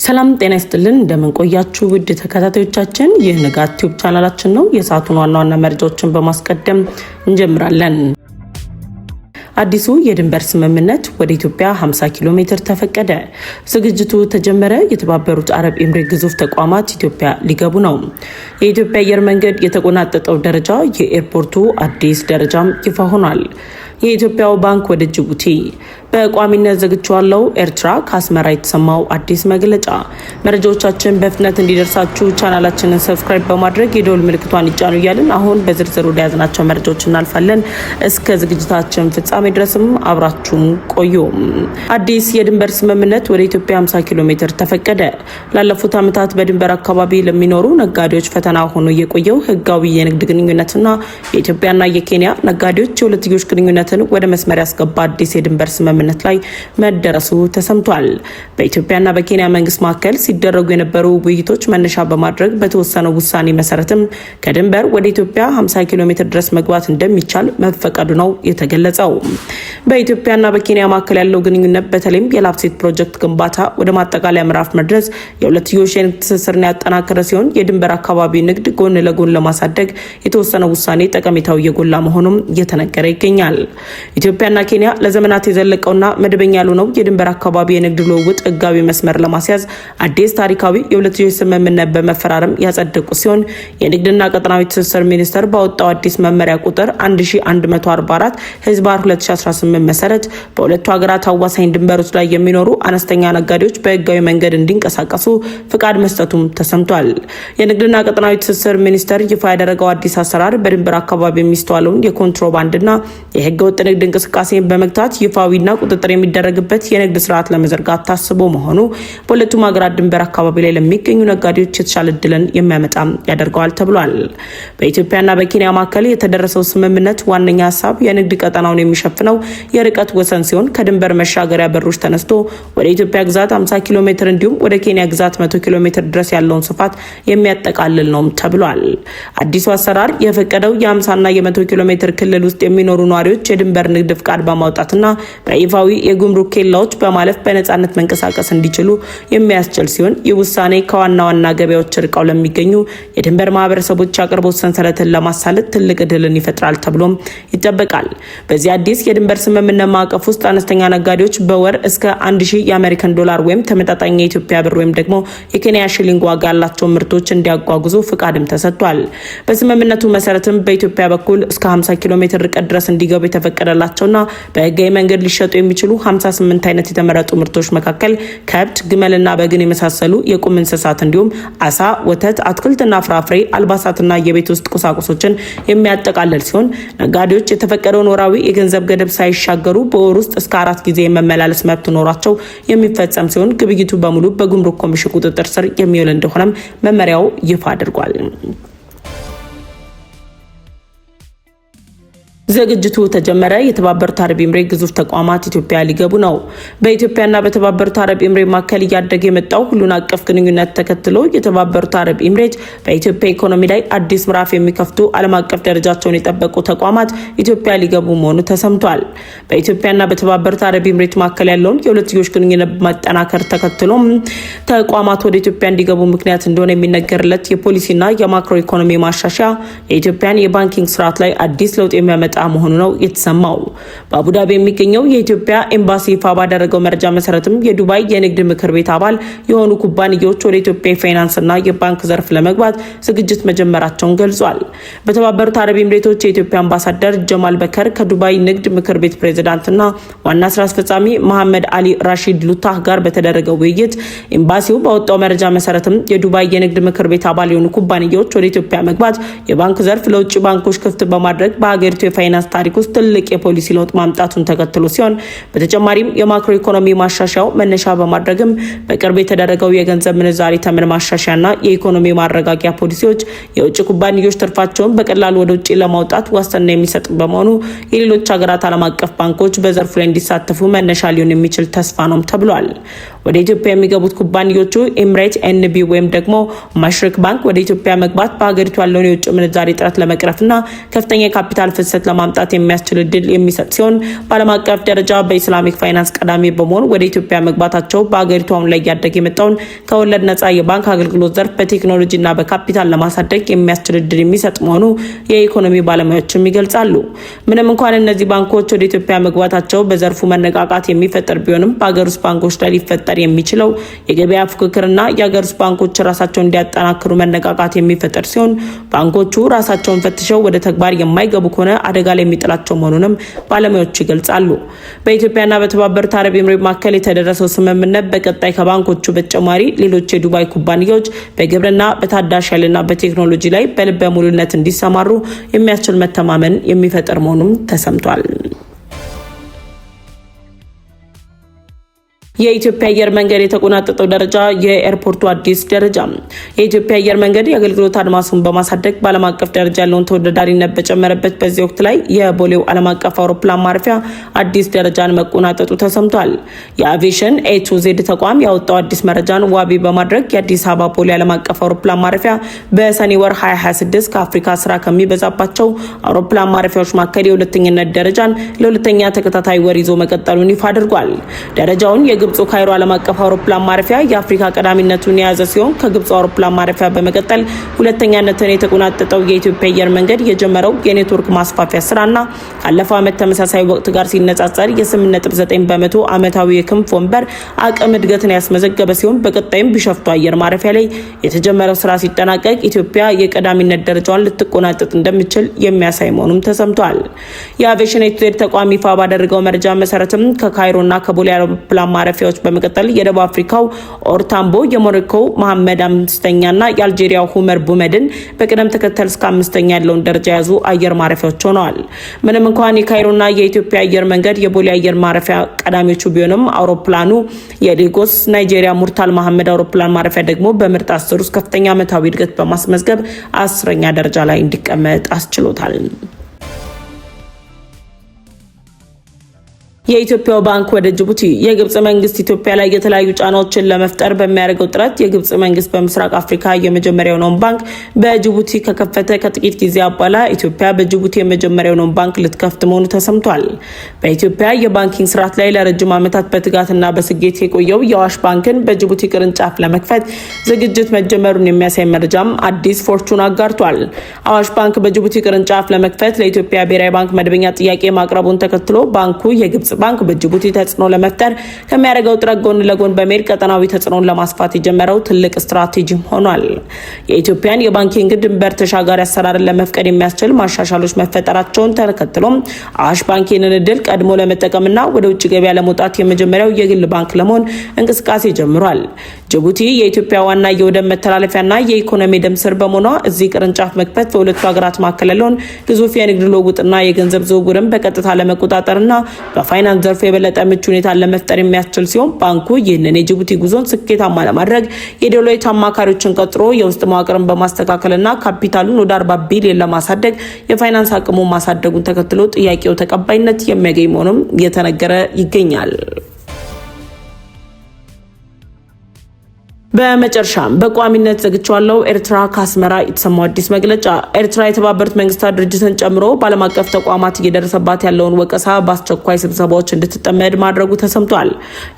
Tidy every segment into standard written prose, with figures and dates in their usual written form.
ሰላም ጤና ይስጥልን እንደምን ቆያችሁ ውድ ተከታታዮቻችን ይህ ንጋት ዩቲዩብ ቻናላችን ነው። የሰዓቱን ዋና መረጃዎችን በማስቀደም እንጀምራለን። አዲሱ የድንበር ስምምነት ወደ ኢትዮጵያ 50 ኪሎ ሜትር ተፈቀደ። ዝግጅቱ ተጀመረ። የተባበሩት አረብ ኤምሬት ግዙፍ ተቋማት ኢትዮጵያ ሊገቡ ነው። የኢትዮጵያ አየር መንገድ የተቆናጠጠው ደረጃ የኤርፖርቱ አዲስ ደረጃም ይፋ ሆኗል። የኢትዮጵያው ባንክ ወደ ጅቡቲ በቋሚነት ዘግቷለው። ኤርትራ ከአስመራ የተሰማው አዲስ መግለጫ። መረጃዎቻችን በፍጥነት እንዲደርሳችሁ ቻናላችንን ሰብስክራይብ በማድረግ የደወል ምልክቷን ይጫኑ እያልን አሁን በዝርዝር ወደ ያዝናቸው መረጃዎች እናልፋለን። እስከ ዝግጅታችን ፍጻሜ ድረስም አብራችሁን ቆዩ። አዲስ የድንበር ስምምነት ወደ ኢትዮጵያ 50 ኪሎ ሜትር ተፈቀደ። ላለፉት ዓመታት በድንበር አካባቢ ለሚኖሩ ነጋዴዎች ፈተና ሆኖ የቆየው ህጋዊ የንግድ ግንኙነትና የኢትዮጵያና የኬንያ ነጋዴዎች የሁለትዮሽ ግንኙነትን ወደ መስመር ያስገባ አዲስ የድንበር ስምምነት ላይ መደረሱ ተሰምቷል። በኢትዮጵያና በኬንያ መንግስት መካከል ሲደረጉ የነበሩ ውይይቶች መነሻ በማድረግ በተወሰነው ውሳኔ መሰረትም ከድንበር ወደ ኢትዮጵያ 50 ኪሎ ሜትር ድረስ መግባት እንደሚቻል መፈቀዱ ነው የተገለጸው። በኢትዮጵያና በኬንያ መካከል ያለው ግንኙነት በተለይም የላፕሴት ፕሮጀክት ግንባታ ወደ ማጠቃለያ ምዕራፍ መድረስ የሁለትዮሽ የንግድ ትስስርን ያጠናከረ ሲሆን የድንበር አካባቢ ንግድ ጎን ለጎን ለማሳደግ የተወሰነው ውሳኔ ጠቀሜታው የጎላ መሆኑም እየተነገረ ይገኛል። ኢትዮጵያና ኬንያ ለዘመናት የዘለቀውና መደበኛ ያልሆነው የድንበር አካባቢ የንግድ ልውውጥ ህጋዊ መስመር ለማስያዝ አዲስ ታሪካዊ የሁለትዮሽ ስምምነት በመፈራረም ያጸደቁ ሲሆን የንግድና ቀጠናዊ ትስስር ሚኒስቴር ባወጣው አዲስ መመሪያ ቁጥር 1144 ህዝባር 2018 መሰረት በሁለቱ ሀገራት አዋሳኝ ድንበሮች ላይ የሚኖሩ አነስተኛ ነጋዴዎች በህጋዊ መንገድ እንዲንቀሳቀሱ ፍቃድ መስጠቱም ተሰምቷል። የንግድና ቀጠናዊ ትስስር ሚኒስቴር ይፋ ያደረገው አዲስ አሰራር በድንበር አካባቢ የሚስተዋለውን የኮንትሮባንድና የህገወጥ ንግድ እንቅስቃሴን በመግታት ይፋዊና ቁጥጥር የሚደረግበት የንግድ ስርዓት ለመዘርጋት ታስቦ መሆኑ በሁለቱም ሀገራት ድንበር አካባቢ ላይ ለሚገኙ ነጋዴዎች የተሻለ እድልን የሚያመጣ ያደርገዋል ተብሏል። በኢትዮጵያና በኬንያ መካከል የተደረሰው ስምምነት ዋነኛ ሀሳብ የንግድ ቀጠናውን የሚሸፍነው የርቀት ወሰን ሲሆን ከድንበር መሻገሪያ በሮች ተነስቶ ወደ ኢትዮጵያ ግዛት 50 ኪሎ ሜትር እንዲሁም ወደ ኬንያ ግዛት 100 ኪሎ ሜትር ድረስ ያለውን ስፋት የሚያጠቃልል ነው ተብሏል። አዲሱ አሰራር የፈቀደው የ50ና የ100 ኪሎ ሜትር ክልል ውስጥ የሚኖሩ ነዋሪዎች የድንበር ንግድ ፍቃድ በማውጣትና በይፋዊ የጉምሩክ ኬላዎች በማለፍ በነጻነት መንቀሳቀስ እንዲችሉ የሚያስችል ሲሆን ይህ ውሳኔ ከዋና ዋና ገበያዎች ርቀው ለሚገኙ የድንበር ማህበረሰቦች አቅርቦት ሰንሰለትን ለማሳለጥ ትልቅ እድልን ይፈጥራል ተብሎም ይጠበቃል። በዚህ አዲስ የድንበር ስምምነት ማዕቀፍ ውስጥ አነስተኛ ነጋዴዎች በወር እስከ 1000 የአሜሪካን ዶላር ወይም ተመጣጣኝ የኢትዮጵያ ብር ወይም ደግሞ የኬንያ ሽሊንግ ዋጋ ያላቸው ምርቶች እንዲያጓጉዙ ፍቃድም ተሰጥቷል። በስምምነቱ መሰረትም በኢትዮጵያ በኩል እስከ 50 ኪሎ ሜትር ርቀት ድረስ እንዲገቡ የተፈቀደላቸውና በህጋዊ መንገድ ሊሸጡ የሚችሉ 58 አይነት የተመረጡ ምርቶች መካከል ከብት፣ ግመልና በግን የመሳሰሉ የቁም እንስሳት እንዲሁም አሳ፣ ወተት፣ አትክልትና ፍራፍሬ፣ አልባሳትና የቤት ውስጥ ቁሳቁሶችን የሚያጠቃልል ሲሆን ነጋዴዎች የተፈቀደውን ወራዊ የገንዘብ ገደብ ሳይሻገሩ በወር ውስጥ እስከ 4 ጊዜ የመመላለስ መብት ኖሯቸው የሚፈጸም ሲሆን ግብይቱ በሙሉ በጉምሩክ ኮሚሽን ቁጥጥር ስር የሚውል እንደሆነም መመሪያው ይፋ አድርጓል። ዝግጅቱ ተጀመረ። የተባበሩት አረብ ኤምሬት ግዙፍ ተቋማት ኢትዮጵያ ሊገቡ ነው። በኢትዮጵያና በተባበሩት አረብ ኤምሬት መካከል እያደገ የመጣው ሁሉን አቀፍ ግንኙነት ተከትሎ የተባበሩት አረብ ኤምሬት በኢትዮጵያ ኢኮኖሚ ላይ አዲስ ምዕራፍ የሚከፍቱ ዓለም አቀፍ ደረጃቸውን የጠበቁ ተቋማት ኢትዮጵያ ሊገቡ መሆኑ ተሰምቷል። በኢትዮጵያና በተባበሩት አረብ ኤምሬት መካከል ያለውን የሁለትዮሽ ግንኙነት ማጠናከር ተከትሎ ተቋማት ወደ ኢትዮጵያ እንዲገቡ ምክንያት እንደሆነ የሚነገርለት የፖሊሲና የማክሮ ኢኮኖሚ ማሻሻያ የኢትዮጵያን የባንኪንግ ስርዓት ላይ አዲስ ለውጥ የሚያመጣ መሆኑ ነው የተሰማው። በአቡዳቢ የሚገኘው የኢትዮጵያ ኤምባሲ ይፋ ባደረገው መረጃ መሰረትም የዱባይ የንግድ ምክር ቤት አባል የሆኑ ኩባንያዎች ወደ ኢትዮጵያ የፋይናንስና የባንክ ዘርፍ ለመግባት ዝግጅት መጀመራቸውን ገልጿል። በተባበሩት አረብ ኤምሬቶች የኢትዮጵያ አምባሳደር ጀማል በከር ከዱባይ ንግድ ምክር ቤት ፕሬዝዳንትና ዋና ስራ አስፈጻሚ መሐመድ አሊ ራሺድ ሉታህ ጋር በተደረገው ውይይት ኤምባሲው ባወጣው መረጃ መሰረትም የዱባይ የንግድ ምክር ቤት አባል የሆኑ ኩባንያዎች ወደ ኢትዮጵያ መግባት የባንክ ዘርፍ ለውጭ ባንኮች ክፍት በማድረግ በሀገሪቱ የፋይናንስ ታሪክ ውስጥ ትልቅ የፖሊሲ ለውጥ ማምጣቱን ተከትሎ ሲሆን በተጨማሪም የማክሮ ኢኮኖሚ ማሻሻያው መነሻ በማድረግም በቅርብ የተደረገው የገንዘብ ምንዛሪ ተመን ማሻሻያና የኢኮኖሚ ማረጋጊያ ፖሊሲዎች የውጭ ኩባንያዎች ትርፋቸውን በቀላሉ ወደ ውጭ ለማውጣት ዋስትና የሚሰጥ በመሆኑ የሌሎች ሀገራት ዓለም አቀፍ ባንኮች በዘርፉ ላይ እንዲሳተፉ መነሻ ሊሆን የሚችል ተስፋ ነው ተብሏል። ወደ ኢትዮጵያ የሚገቡት ኩባንያዎቹ ኤምሬት ኤንቢ ወይም ደግሞ ማሽሪክ ባንክ ወደ ኢትዮጵያ መግባት በሀገሪቱ ያለውን የውጭ ምንዛሬ እጥረት ለመቅረፍና ከፍተኛ የካፒታል ፍሰት ለማምጣት የሚያስችል እድል የሚሰጥ ሲሆን በዓለም አቀፍ ደረጃ በኢስላሚክ ፋይናንስ ቀዳሚ በመሆን ወደ ኢትዮጵያ መግባታቸው በሀገሪቱ አሁን ላይ እያደገ የመጣውን ከወለድ ነጻ የባንክ አገልግሎት ዘርፍ በቴክኖሎጂና በካፒታል ለማሳደግ የሚያስችል እድል የሚሰጥ መሆኑ የኢኮኖሚ ባለሙያዎችም ይገልጻሉ። ምንም እንኳን እነዚህ ባንኮች ወደ ኢትዮጵያ መግባታቸው በዘርፉ መነቃቃት የሚፈጠር ቢሆንም በሀገር ውስጥ ባንኮች ላይ ሊፈጠር የሚችለው የገበያ ፉክክርና የሀገር ውስጥ ባንኮች ራሳቸውን እንዲያጠናክሩ መነቃቃት የሚፈጠር ሲሆን ባንኮቹ ራሳቸውን ፈትሸው ወደ ተግባር የማይገቡ ከሆነ አደጋ ላይ የሚጥላቸው መሆኑንም ባለሙያዎቹ ይገልጻሉ። በኢትዮጵያና በተባበሩት አረብ ኤምሬት መካከል የተደረሰው ስምምነት በቀጣይ ከባንኮቹ በተጨማሪ ሌሎች የዱባይ ኩባንያዎች በግብርና፣ በታዳሽ ኃይልና በቴክኖሎጂ ላይ በልበ ሙሉነት እንዲሰማሩ የሚያስችል መተማመን የሚፈጥር መሆኑም ተሰምቷል። የኢትዮጵያ አየር መንገድ የተቆናጠጠው ደረጃ የኤርፖርቱ አዲስ ደረጃ። የኢትዮጵያ አየር መንገድ የአገልግሎት አድማሱን በማሳደግ በዓለም አቀፍ ደረጃ ያለውን ተወዳዳሪነት በጨመረበት በዚህ ወቅት ላይ የቦሌው ዓለም አቀፍ አውሮፕላን ማረፊያ አዲስ ደረጃን መቆናጠጡ ተሰምቷል። የአቪዬሽን ኤ ቱ ዜድ ተቋም ያወጣው አዲስ መረጃን ዋቢ በማድረግ የአዲስ አበባ ቦሌ ዓለም አቀፍ አውሮፕላን ማረፊያ በሰኔ ወር 2026 ከአፍሪካ ስራ ከሚበዛባቸው አውሮፕላን ማረፊያዎች መካከል የሁለተኝነት ደረጃን ለሁለተኛ ተከታታይ ወር ይዞ መቀጠሉን ይፋ አድርጓል። ደረጃውን የግብፁ ካይሮ ዓለም አቀፍ አውሮፕላን ማረፊያ የአፍሪካ ቀዳሚነቱን የያዘ ሲሆን ከግብፁ አውሮፕላን ማረፊያ በመቀጠል ሁለተኛነትን የተቆናጠጠው የኢትዮጵያ አየር መንገድ የጀመረው የኔትወርክ ማስፋፊያ ስራና ካለፈው ዓመት ተመሳሳይ ወቅት ጋር ሲነጻጸር የ8.9 በመቶ ዓመታዊ የክንፍ ወንበር አቅም እድገትን ያስመዘገበ ሲሆን በቀጣይም ቢሾፍቱ አየር ማረፊያ ላይ የተጀመረው ስራ ሲጠናቀቅ ኢትዮጵያ የቀዳሚነት ደረጃዋን ልትቆናጠጥ እንደምትችል የሚያሳይ መሆኑም ተሰምቷል። የአቪዬሽን ኤ ቱ ዜድ ተቋም ይፋ ባደረገው መረጃ መሰረትም ከካይሮና ከቦሌ አውሮፕላን ማረፊያዎች በመቀጠል የደቡብ አፍሪካው ኦርታምቦ፣ የሞሮኮ መሐመድ አምስተኛና የአልጄሪያው ሁመር ቡመድን በቅደም ተከተል እስከ አምስተኛ ያለውን ደረጃ የያዙ አየር ማረፊያዎች ሆነዋል። ምንም እንኳን የካይሮና የኢትዮጵያ አየር መንገድ የቦሌ አየር ማረፊያ ቀዳሚዎቹ ቢሆንም አውሮፕላኑ የሌጎስ ናይጄሪያ ሙርታል መሐመድ አውሮፕላን ማረፊያ ደግሞ በምርጥ 10 ውስጥ ከፍተኛ ዓመታዊ እድገት በማስመዝገብ 10ኛ ደረጃ ላይ እንዲቀመጥ አስችሎታል። የኢትዮጵያው ባንክ ወደ ጅቡቲ። የግብጽ መንግስት ኢትዮጵያ ላይ የተለያዩ ጫናዎችን ለመፍጠር በሚያደርገው ጥረት የግብጽ መንግስት በምስራቅ አፍሪካ የመጀመሪያውን ባንክ በጅቡቲ ከከፈተ ከጥቂት ጊዜ በኋላ ኢትዮጵያ በጅቡቲ የመጀመሪያውን ባንክ ልትከፍት መሆኑ ተሰምቷል። በኢትዮጵያ የባንኪንግ ስርዓት ላይ ለረጅም ዓመታት በትጋትና በስኬት የቆየው የአዋሽ ባንክን በጅቡቲ ቅርንጫፍ ለመክፈት ዝግጅት መጀመሩን የሚያሳይ መረጃም አዲስ ፎርቹን አጋርቷል። አዋሽ ባንክ በጅቡቲ ቅርንጫፍ ለመክፈት ለኢትዮጵያ ብሔራዊ ባንክ መደበኛ ጥያቄ ማቅረቡን ተከትሎ ባንኩ የግብጽ ባንክ በጅቡቲ ተጽዕኖ ለመፍጠር ከሚያደርገው ጥረት ጎን ለጎን በመሄድ ቀጠናዊ ተጽዕኖን ለማስፋት የጀመረው ትልቅ ስትራቴጂ ሆኗል። የኢትዮጵያን የባንኪንግ ድንበር ተሻጋሪ አሰራርን ለመፍቀድ የሚያስችል ማሻሻሎች መፈጠራቸውን ተከትሎም አዋሽ ባንክ ይህንን እድል ቀድሞ ለመጠቀምና ወደ ውጭ ገበያ ለመውጣት የመጀመሪያው የግል ባንክ ለመሆን እንቅስቃሴ ጀምሯል። ጅቡቲ የኢትዮጵያ ዋና የወደብ መተላለፊያና የኢኮኖሚ ደም ስር በመሆኗ እዚህ ቅርንጫፍ መክፈት በሁለቱ ሀገራት መካከል ያለውን ግዙፍ የንግድ ልውውጥና የገንዘብ ዝውውርን በቀጥታ ለመቆጣጠርና በፋይናንስ ዘርፍ የበለጠ ምቹ ሁኔታ ለመፍጠር የሚያስችል ሲሆን ባንኩ ይህንን የጅቡቲ ጉዞን ስኬታማ ለማድረግ የዴሎይት አማካሪዎችን ቀጥሮ የውስጥ መዋቅርን በማስተካከልና ካፒታሉን ወደ 40 ቢሊዮን ለማሳደግ የፋይናንስ አቅሙን ማሳደጉን ተከትሎ ጥያቄው ተቀባይነት የሚያገኝ መሆኑም እየተነገረ ይገኛል። በመጨረሻም በቋሚነት ዘግቻለሁ። ኤርትራ ከአስመራ የተሰማው አዲስ መግለጫ። ኤርትራ የተባበሩት መንግስታት ድርጅትን ጨምሮ በዓለም አቀፍ ተቋማት እየደረሰባት ያለውን ወቀሳ በአስቸኳይ ስብሰባዎች እንድትጠመድ ማድረጉ ተሰምቷል።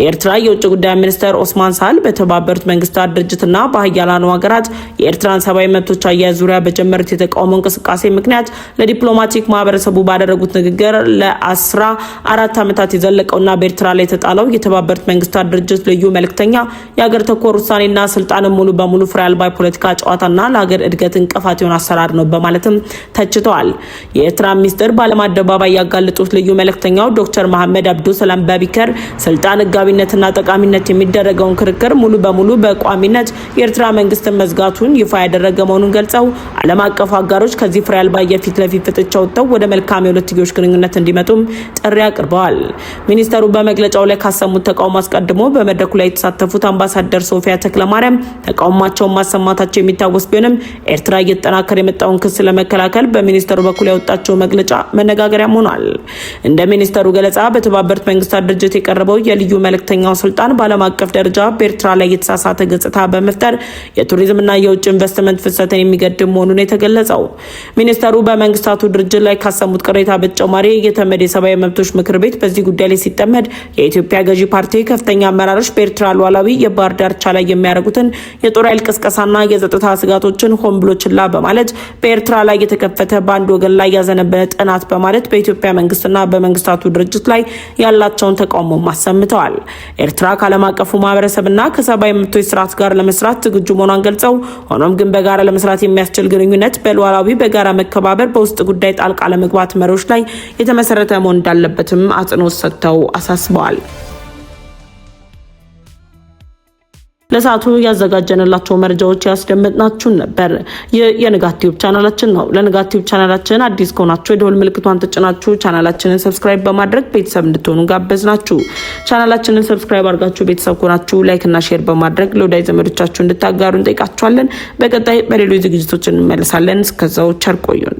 የኤርትራ የውጭ ጉዳይ ሚኒስትር ኦስማን ሳል በተባበሩት መንግስታት ድርጅትና በሀያላኑ ሀገራት የኤርትራን ሰብአዊ መብቶች አያያዝ ዙሪያ በጀመሩት የተቃውሞ እንቅስቃሴ ምክንያት ለዲፕሎማቲክ ማህበረሰቡ ባደረጉት ንግግር ለ14 ዓመታት የዘለቀውና በኤርትራ ላይ የተጣለው የተባበሩት መንግስታት ድርጅት ልዩ መልእክተኛ የሀገር ተኮር ውሳኔና ስልጣንን ሙሉ በሙሉ ፍሬ አልባ ፖለቲካ ጨዋታና ለሀገር እድገት እንቅፋት የሆነ አሰራር ነው በማለትም ተችተዋል። የኤርትራ ሚኒስትር በዓለም አደባባይ ያጋለጡት ልዩ መልእክተኛው ዶክተር መሐመድ አብዱ ሰላም በቢከር ስልጣን ህጋዊነትና ጠቃሚነት የሚደረገውን ክርክር ሙሉ በሙሉ በቋሚነት የኤርትራ መንግስትን መዝጋቱን ይፋ ያደረገ መሆኑን ገልጸው ዓለም አቀፍ አጋሮች ከዚህ ፍሬ አልባ የፊት ለፊት ፍጥጫ ወጥተው ወደ መልካም የሁለትዮሽ ግንኙነት እንዲመጡም ጥሪ አቅርበዋል። ሚኒስተሩ በመግለጫው ላይ ካሰሙት ተቃውሞ አስቀድሞ በመድረኩ ላይ የተሳተፉት አምባሳደር ሶፊያ ተክለማርያም ተቃውሟቸውን ማሰማታቸው የሚታወስ ቢሆንም ኤርትራ እየተጠናከረ የመጣውን ክስ ለመከላከል በሚኒስተሩ በኩል ያወጣቸው መግለጫ መነጋገሪያም ሆኗል። እንደ ሚኒስተሩ ገለጻ በተባበሩት መንግስታት ድርጅት የቀረበው የልዩ መልእክተኛው ስልጣን በዓለም አቀፍ ደረጃ በኤርትራ ላይ የተሳሳተ ገጽታ በመፍጠር የቱሪዝምና የውጭ ኢንቨስትመንት ፍሰትን የሚገድም መሆኑን የተገለጸው ሚኒስተሩ በመንግስታቱ ድርጅት ላይ ካሰሙት ቅሬታ በተጨማሪ የተመድ የሰብአዊ መብቶች ምክር ቤት በዚህ ጉዳይ ላይ ሲጠመድ የኢትዮጵያ ገዢ ፓርቲ ከፍተኛ አመራሮች በኤርትራ ሉዓላዊ የባህር ዳርቻ ላይ የሚያደርጉትን የጦር ኃይል ቅስቀሳና የጸጥታ ስጋቶችን ሆን ብሎ ችላ በማለት በኤርትራ ላይ የተከፈተ በአንድ ወገን ላይ ያዘነበለ ጥናት በማለት በኢትዮጵያ መንግስትና በመንግስታቱ ድርጅት ላይ ያላቸውን ተቃውሞ አሰምተዋል። ኤርትራ ከዓለም አቀፉ ማህበረሰብና ከሰብአዊ መብቶች ስርዓት ጋር ለመስራት ዝግጁ መሆኗን ገልጸው ሆኖም ግን በጋራ ለመስራት የሚያስችል ግንኙነት በሉዓላዊ በጋራ መከባበር በውስጥ ጉዳይ ጣልቃ ለመግባት መሪዎች ላይ የተመሰረተ መሆን እንዳለበትም አጽንኦት ሰጥተው አሳስበዋል። ለሰዓቱ ያዘጋጀንላቸው መረጃዎች ያስደመጥናችሁን ነበር። የንጋት ቲዩብ ቻናላችን ነው። ለንጋት ቲዩብ ቻናላችን አዲስ ከሆናችሁ የደወል ምልክቷን ተጭናችሁ ቻናላችንን ሰብስክራይብ በማድረግ ቤተሰብ እንድትሆኑ ጋበዝናችሁ። ቻናላችንን ሰብስክራይብ አድርጋችሁ ቤተሰብ ከሆናችሁ ላይክ እና ሼር በማድረግ ለወዳጅ ዘመዶቻችሁ እንድታጋሩ እንጠይቃችኋለን። በቀጣይ በሌሎች ዝግጅቶች እንመለሳለን። እስከዛው ቸር ቆዩን።